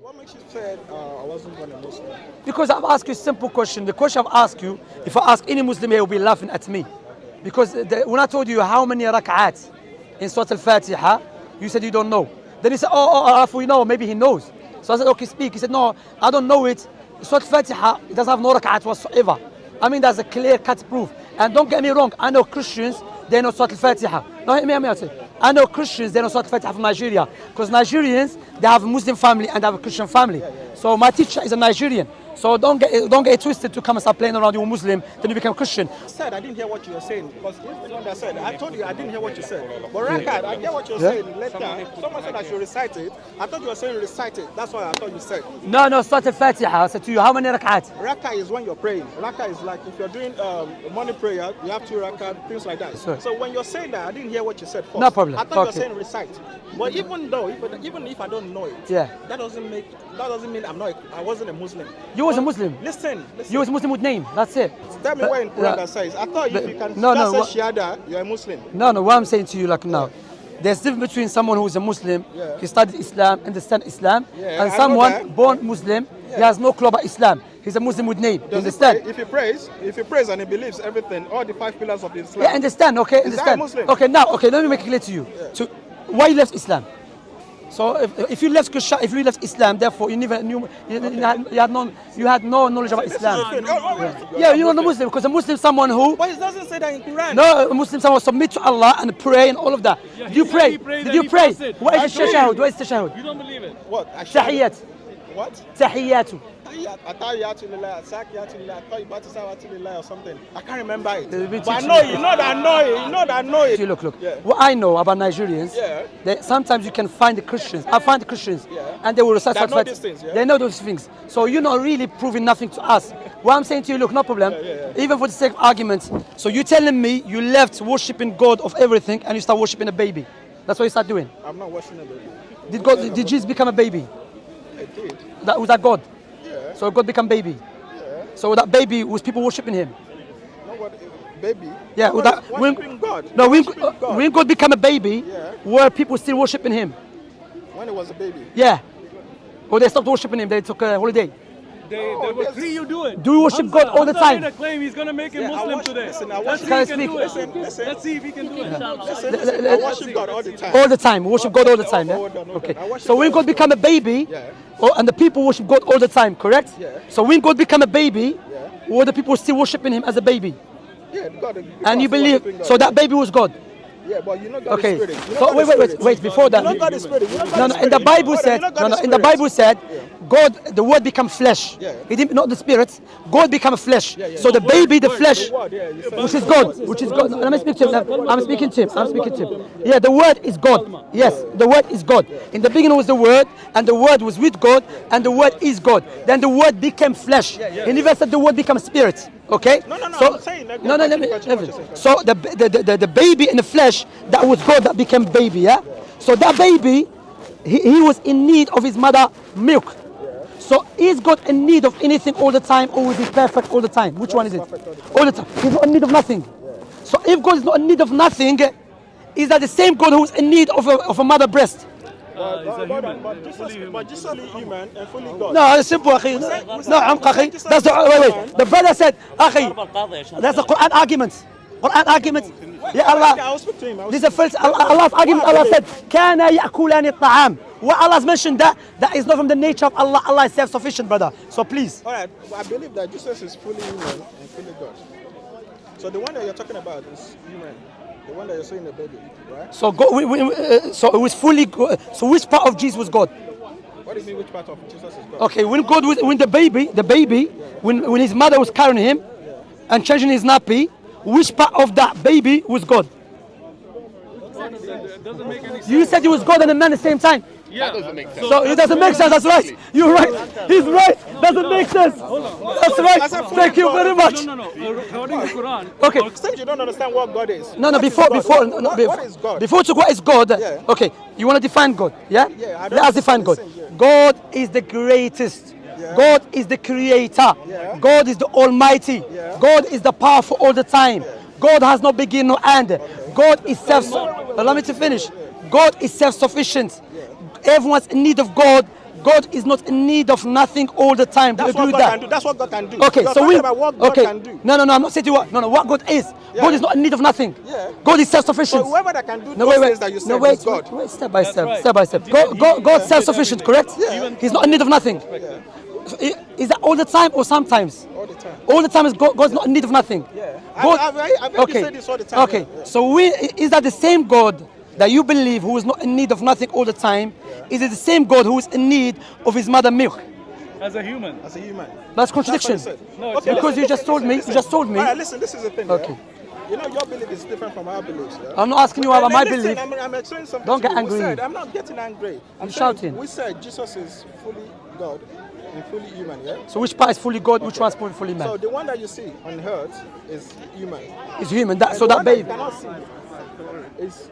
What makes you say I wasn't born a Muslim? Because I've asked you a simple question. The question I've asked you, if I ask any Muslim, he will be laughing at me. Because when I told you how many rak'at in Surah Al-Fatiha, you said you don't know. Then he said, if we know, maybe he knows. So I said, okay, speak. He said, no, I don't know it. Surah Al-Fatiha, it doesn't have no rak'at whatsoever. I mean, that's a clear-cut proof. And don't get me wrong, I know Christians, they know Surah Al-Fatiha. No, hear me out. I know Christians, they know Surah Al-Fatiha from Nigeria. Because Nigerians, they have a Muslim family and they have a Christian family. So my teacher is a Nigerian. So don't get it twisted to come and start playing around. You're Muslim, then you become Christian. I didn't hear what you were saying because the one that said, I told you I didn't hear what you said. But Rakad, I get what you're saying later. Someone said I should recite it. I thought you were saying recite it. That's what I thought you said. No, Surah Al-Fatiha. I said to you, how many rak'at? Rakah is when you're praying. Rakah is like if you're doing morning prayer, you have 2 rakah, things like that. Sorry. So when you're saying that, I didn't hear what you said first. No problem. I thought you were saying recite. But even if I don't know it, that doesn't mean I wasn't a Muslim. You was a Muslim. Listen. You was a Muslim with name. That's it. Tell me where in Quran that says. I thought if you can say Shahada, you're a Muslim. No. What I'm saying to you like now, there's a difference between someone who is a Muslim, he studied Islam, understands Islam, and someone born Muslim, he has no clue about Islam. He's a Muslim with name. You understand? If he prays and he believes everything, all the 5 pillars of Islam. Yeah, understand. Okay, understand. Muslim? Okay, let me make it clear to you. So, why you left Islam? So if you left Islam, therefore you never knew, you had no knowledge about Islam. You're not a Muslim because a Muslim is someone who. But it doesn't say that in Quran. No, a Muslim someone submit to Allah and pray and all of that. Did you pray? Did you pray? What is the tashahhud? What is the tashahhud? You don't believe it. What? Tahiyyat. What? Tahiyyatu. Atahiyatu lillah, sakiyatu lillah, tayyibatu salawatu lillah or something. I can't remember it. But I know it. Look. What I know about Nigerians, that sometimes you can find the Christians. I find the Christians, and they will recite They know these things, They know those things. So you're not really proving nothing to us. What I'm saying to you, look, no problem. Even for the sake of argument. So you're telling me you left worshiping God of everything and you start worshiping a baby. That's what you start doing. I'm not worshiping a baby. Did Jesus become a baby? It did. Was that God? Yeah. So God became baby. Yeah. So that baby was people worshiping him. No, what baby? Yeah. Worshiping God. No, when God became a baby, were people still worshiping him? When he was a baby. Yeah. Or they stopped worshiping him. They took a holiday. They will see you do it. Do you worship God all the time? Hamza claim he's going to make him Muslim today. Let's see if he can do it. I worship God all the time. All the time. Worship God all the time. Okay. So when God became a baby, and the people worship God all the time, correct? Yeah. So when God became a baby, were the people still worshiping him as a baby? Yeah, God. And you believe, so that baby was God? Yeah, but you know God is spirit. So wait, before that. You know God is spirit. In the Bible said, in the Bible said, God, the word become flesh. Yeah. He didn't, not the spirit. God become a flesh. So the baby, the flesh, which is God. Let me speak to him. I'm speaking to him. Yeah, the word is God. Yes, the word is God. In the beginning was the word, and the word was with God, and the word is God. Then the word became flesh. He never said the word become spirit. Okay? No. So, I'm saying that. let me. So the baby in the flesh, that was God that became baby. Yeah. So that baby, he was in need of his mother milk. So is God in need of anything all the time, or is he perfect all the time? Which one is it? All the time. He's not in need of nothing. So if God is not in need of nothing, is that the same God who is in need of a mother breast? But Jesus is human and fully God. No, it's simple, akhi. No, عمق, akhi. That's wait. The brother said, akhi, that's a Quran argument. Yeah, Allah. I will speak to him. This is the first Allah's argument. Allah said, "Kana ya'kulani at-ta'am." What Allah's mentioned that is not from the nature of Allah. Allah is self-sufficient, brother. So please. All right, I believe that Jesus is fully human and fully God. So the one that you're talking about is human. The one that you're saying the baby, right? So God, so it was fully God. So which part of Jesus was God? What do you mean? Which part of Jesus is God? Okay, when God was, when the baby, when his mother was carrying him and changing his nappy, which part of that baby was God? Doesn't make any sense. You said he was God and a man at the same time. Yeah. That doesn't make sense. So it doesn't make sense. That's right. You're right. He's right. Doesn't make sense. That's right. Thank you very much. No. According to Quran. Okay. Since you don't understand what God is. No. Before what is God? Before to what is God. Yeah. Okay. You want to define God? Yeah. Yeah. Let us define God. God is the greatest. Yeah. God is the creator. Yeah. God is the almighty. Yeah. God is the powerful all the time. God has no beginning nor end. God is Allow me to finish. God is self-sufficient. Everyone's in need of God. God is not in need of nothing all the time. Do you That's agree what with God that? can do. That's what God can do. Okay, You're so talking about what God can do. No, I'm not saying what. No, what God is. Yeah. God is not in need of nothing. Yeah. God is self-sufficient. So whoever that can do No, those wait, things that you said wait, is God. wait, step by step, right. step by step. God's self-sufficient, correct? Yeah. He's not in need of nothing. Yeah. Is that all the time or sometimes? All the time. All the time is God's not in need of nothing. Yeah. God, I've heard you say this all the time. Okay. Yeah. So is that the same God that you believe who is not in need of nothing all the time? Is it the same God who is in need of his mother milk? As a human. As a human. That's contradiction. That's what he said. No, it's Because not. you just told me. You just told me. All right, listen, this is the thing. Okay. Yeah? You know, your belief is different from our beliefs. Yeah? I'm not asking you about my Listen, belief. I'm explaining something. Don't to get you. angry. We said, I'm not getting angry. I'm You're saying shouting. We said Jesus is fully God and fully human. Yeah. So which part is fully God? Which one is fully man? So the one that you see on earth is human. It's human. And So the that one baby. you cannot see is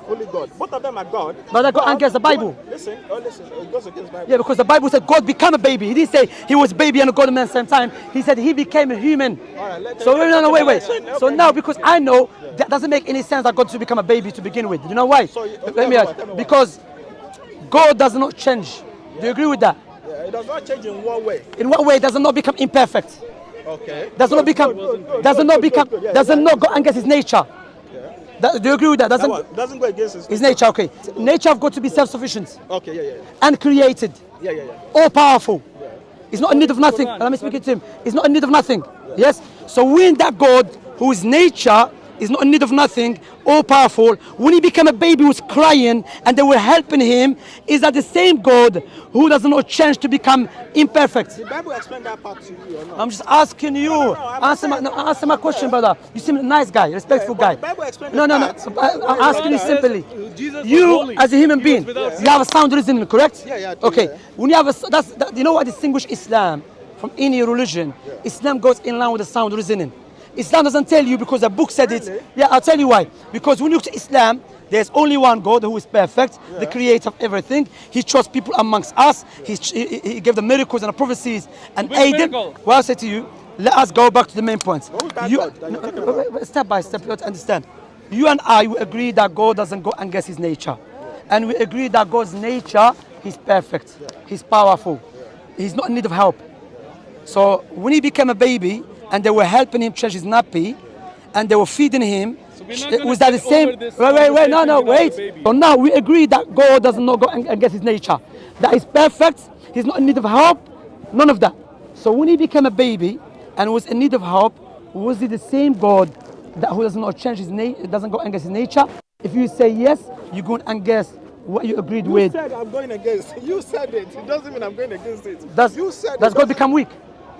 fully God. Both of them are God. But that goes against the Bible. Listen, it goes against the Bible. Yeah, because the Bible said God became a baby. He didn't say he was baby and a God man at the same time. He said he became a human. All right, let's So wait. Okay. So now, because I know that doesn't make any sense that God should become a baby to begin with. You know why? So Let me ask. tell me why. Because God does not change. Do you agree with that? Yeah, it does not change in one way. In what way does it not become imperfect? Okay. Does not become. Does not become. Does not go against his nature. Do you agree with that? Doesn't go against his nature. Okay. Nature have got to be self-sufficient Okay, yeah. and created, Yeah. all powerful. He's not in need of nothing. Let me speak it to him. He's not in need of nothing. Yes. So when that God, whose nature is not in need of nothing, all powerful, when he became a baby who was crying and they were helping him, is that the same God who does not change to become imperfect? The Bible explained that part to you or not? I'm just asking you. I'm Answer my question, brother. You seem a nice guy, respectful but guy. the Bible explained No. the part. I'm asking you simply. Jesus was You, holy. as a human He being, was without you have a sound reasoning, correct? Yeah, I do, Okay. yeah. When you have you know what distinguishes Islam from any religion? Islam goes in line with the sound reasoning. Islam doesn't tell you because the book said Really? it. Yeah, I'll tell you why. Because when you look to Islam, there's only one God who is perfect, the creator of everything. He chose people amongst us. He gave the miracles and the prophecies and Which aided. miracle? Well, I say to you, let us go back to the main points. What was that God that you're talking about? Step by step, you have to understand. You and I, we agree that God doesn't go against his nature. And we agree that God's nature, he's perfect. He's powerful. He's not in need of help. So when he became a baby and they were helping him change his nappy and they were feeding him, we're not gonna was that the take same? over this Wait, conversation no, without wait. the baby. So now we agree that God does not go against his nature. That is perfect. He's not in need of help. None of that. So when he became a baby and was in need of help, was he the same God that who does not change his nature, doesn't go against his nature? If you say yes, you're going against what you agreed You with. said I'm going against. You said it. It doesn't mean I'm going against it. Does you said God it. become weak?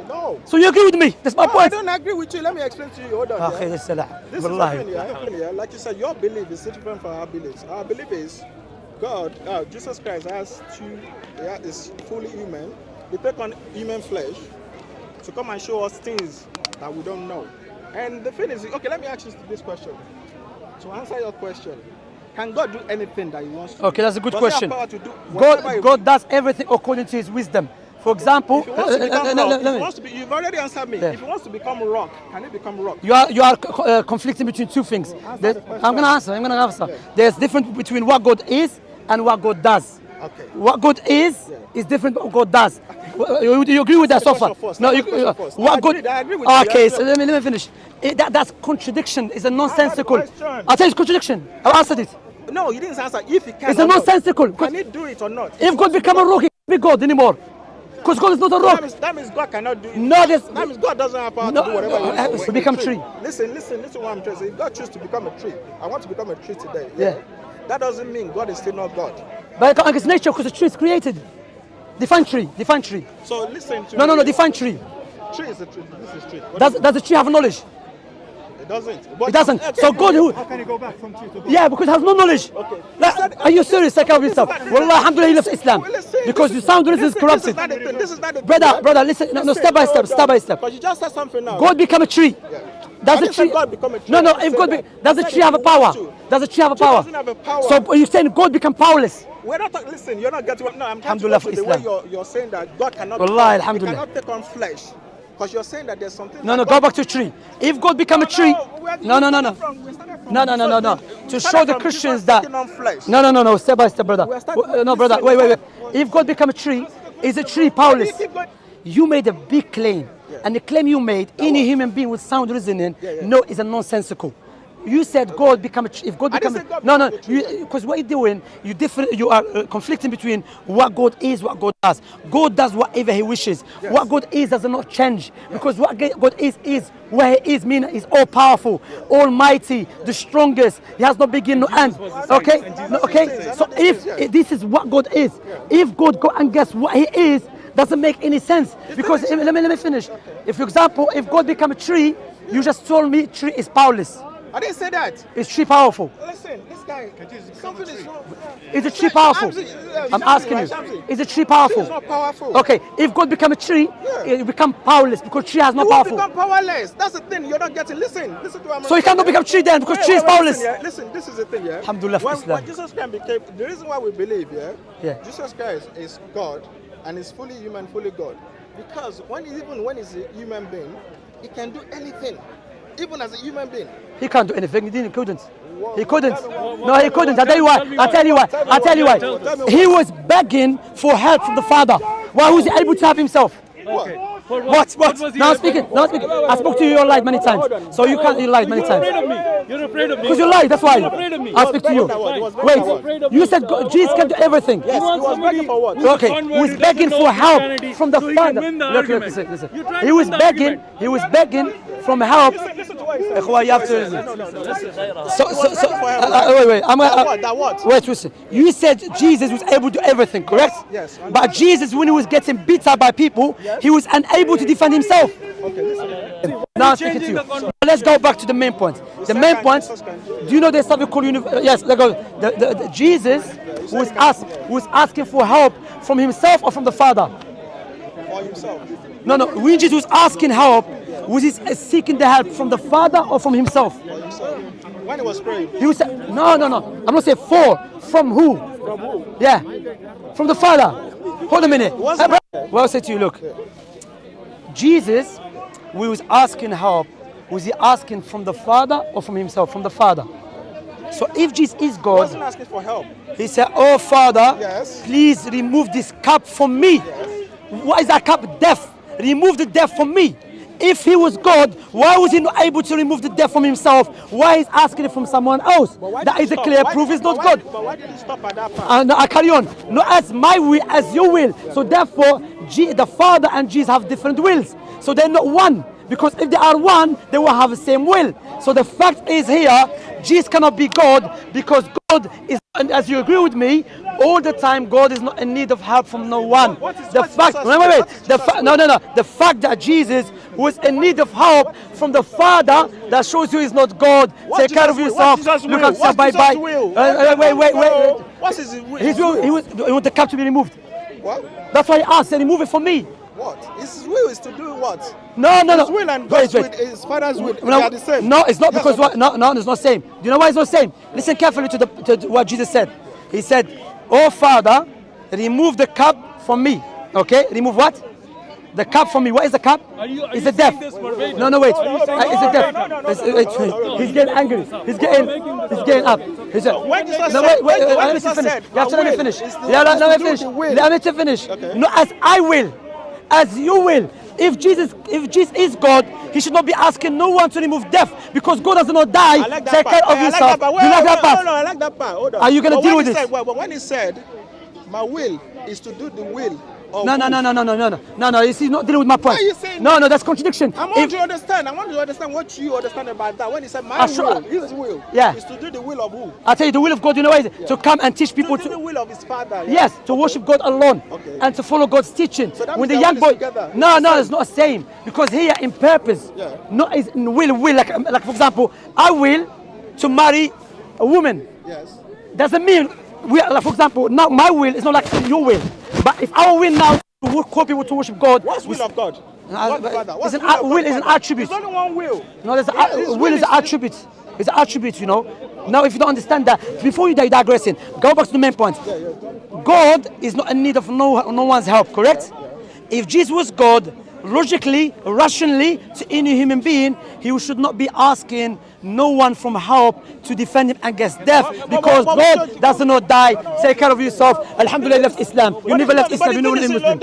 No. So you agree with me? That's my No, I point. don't agree with you. Let me explain to you. Hold on. أخي yeah. السلام. This is the والله. thing, yeah. Like you said, your belief is different from our beliefs. Our belief is God, Jesus Christ is fully human. He took on human flesh to come and show us things that we don't know. And the thing is, okay, let me ask you this question. To answer your question, can God do anything that he wants to? Okay, that's a good Does he have question. power to do whatever he God does everything according to his wisdom. For example, If he wants to become rock, if let he me- wants to be, you've already answered me. Yeah. If he wants to become rock, can he become rock? you are conflicting between two things. Answer the question. I'm gonna answer. Yeah. There's difference between what God is and what God does. Okay. What God is different from what God does. You agree with that so far? Question first. No, Let me question first. what I God? agree with you. Okay, I so agree. let me finish. That's contradiction. It's a nonsensical. question. I'll tell you it's contradiction. I answered it. No, you didn't answer. If he can, It's a or not. nonsensical. Can he do it or not? If God become a rock, he can't be God anymore. Because God is not a rock. That means God cannot do it. No, there's. That means God doesn't have power No, to do whatever he wants to with become a tree. Listen what I'm trying to say. If God chooses to become a tree, I want to become a tree today. Yeah. That doesn't mean God is still not God. But it's nature because the tree is created. Define tree. Define tree. So listen to No. me. Define tree. Tree is a tree. This is tree. What Does is the tree have knowledge? it? It doesn't. It doesn't. Okay, So God who? How can he go back from tree to God? Yeah, because it has no knowledge. Okay. Like, are you serious? Take care of yourself. Wallah, alhamdulillah, he left Islam. Because you sound this is corrupted. This is not the Brother, listen. No, step by step. Step by step. But you just said something now. God become a tree. Does I the didn't say tree? God become a tree. No. I didn't If say God, that. does the I said tree have a he wants power? to. Does the tree have a Tree power? doesn't have a power. So you're saying God become powerless? We're not talking. Listen, you're not getting. No, I'm trying to Alhamdulillah go to for the way Islam. you're saying that God cannot. Wallahi, He alhamdulillah. cannot take on flesh, because you're saying that there's something. No, that go God- back to tree. If God become a tree, No. To show the Christians that. No. Step by step, brother. No, brother. Wait. If God become a tree, is a tree powerless? You made a big claim, and the claim you made, any human being with sound reasoning, no, is a nonsensical. You said God become a tree. If God become because what you're doing, you are conflicting between what God is, what God does. God does whatever He wishes. Yes. What God is does not change, because what God is where He is, meaning He's all powerful, almighty, the strongest. He has no beginning, no end. Okay, okay. So if this is what God is, if God go and guess what He is, doesn't make any sense. Because let me finish. If, for example, if God become a tree, you just told me tree is powerless. I didn't say that. Is tree powerful? Listen, this guy. Something is wrong. Is a tree powerful? I'm asking you. Is a tree powerful? It's not powerful. Okay, if God become a tree, it become powerless because tree has no powerful. Become powerless. That's the thing. You're not getting. Listen to what I'm saying. So he cannot become tree then because tree is powerless. Listen, this is the thing, yeah. Alhamdulillah for Islam. When Jesus Christ became, the reason why we believe, Jesus Christ is God and is fully human, fully God. Because even when he's a human being, he can do anything. Even as a human being. He can't do anything. He couldn't. He couldn't. No, he couldn't. I'll tell you why. He was begging for help from the Father. Why was he able to help himself? Okay. What? Now speaking. I spoke to you, you lied many times. So you can't, you lied many times. You're afraid of me. Because you lied, that's why. You're afraid of me. I speak to you. Wait, you said Jesus can do everything. Yes, he was begging for what? Okay, he was begging for help from the Father. Look, listen. He was begging from help. Listen to what he said. You have to. Wait, listen. You said Jesus was able to do everything, correct? Yes. But Jesus, when he was getting beat up by people, he was unable to defend himself. Okay, listen. Now I'm speaking to you. Let's go back to the main point. The main point. Do you know there's something called yes? Let's go. Jesus was asking for help from himself or from the Father? For himself. No. When Jesus was asking help, was he seeking the help from the Father or from himself? For himself. When he was praying. He was no. I'm not saying for. From who? From who? Yeah. From the Father. Hold a minute. Well, I'll say to you, look. Jesus, we was asking help. Was he asking from the Father or from himself? From the Father. So if Jesus is God, He wasn't asking for help. He said, "Oh Father, Yes. please remove this cup from me." Yes. Why is that cup? Death. Remove the death from me. If he was God, why was he not able to remove the death from himself? Why is asking it from someone else? That is a clear proof he's not God. But why did he stop at that part? No, I carry on. Not as my will, as your will. So therefore, the Father and Jesus have different wills. So they're not one. Because if they are one, they will have the same will. So the fact is here, Jesus cannot be God because God is, and as you agree with me, all the time God is not in need of help from no one. The fact that Jesus was in need of help from the Father, that shows you he's not God. Take care of yourself. Look at yourself. Bye. Wait. What's his will? His will. He want the cup to be removed. What? That's why he asked, remove it from me. What? His will is to do what? No. His will and God's will, his Father's will, they are the same. No, it's not because what? No, it's not same. Do you know why it's not same? Listen carefully to what Jesus said. He said, "Oh Father, remove the cup from me." Okay, remove what? The cup from me. What is the cup? It's the death. No, wait. It's the death. He's getting angry. He's getting up. He said, let me finish. You have to let me finish. Let me finish. Not as I will, as you will. If Jesus is God, he should not be asking no one to remove death because God does not die. Take care of yourself. You like that part? No, I like that part. Hold on. Are you going to deal with this? When he said, "My will is to do the will." No. You see, not dealing with my point. Why are you saying no, that's contradiction. I want to understand what you understand about that. When he said, "My will," his will, is to do the will of who? I tell you, the will of God, you know what is it? To come and teach people to do the will of his Father. Yes, to worship God alone and to follow God's teaching. So that when means the young boy, together. no, it's not the same because here in purpose, not is in will. Like for example, I will to marry a woman. Yes. Doesn't mean like, for example, now my will is not like your will. But if our will now to call people to worship God, what's will of God? Will is an attribute. There's only one will. No, will is an attribute. It's an attribute, you know. Now, if you don't understand that, before you digressing, go back to the main point. God is not in need of no one's help, correct? If Jesus was God, logically, rationally, to any human being, he should not be asking no one from hope to defend him against death, because God does not die. Take care of yourself. Alhamdulillah, you left Islam. You never left Islam. You know, Muslim.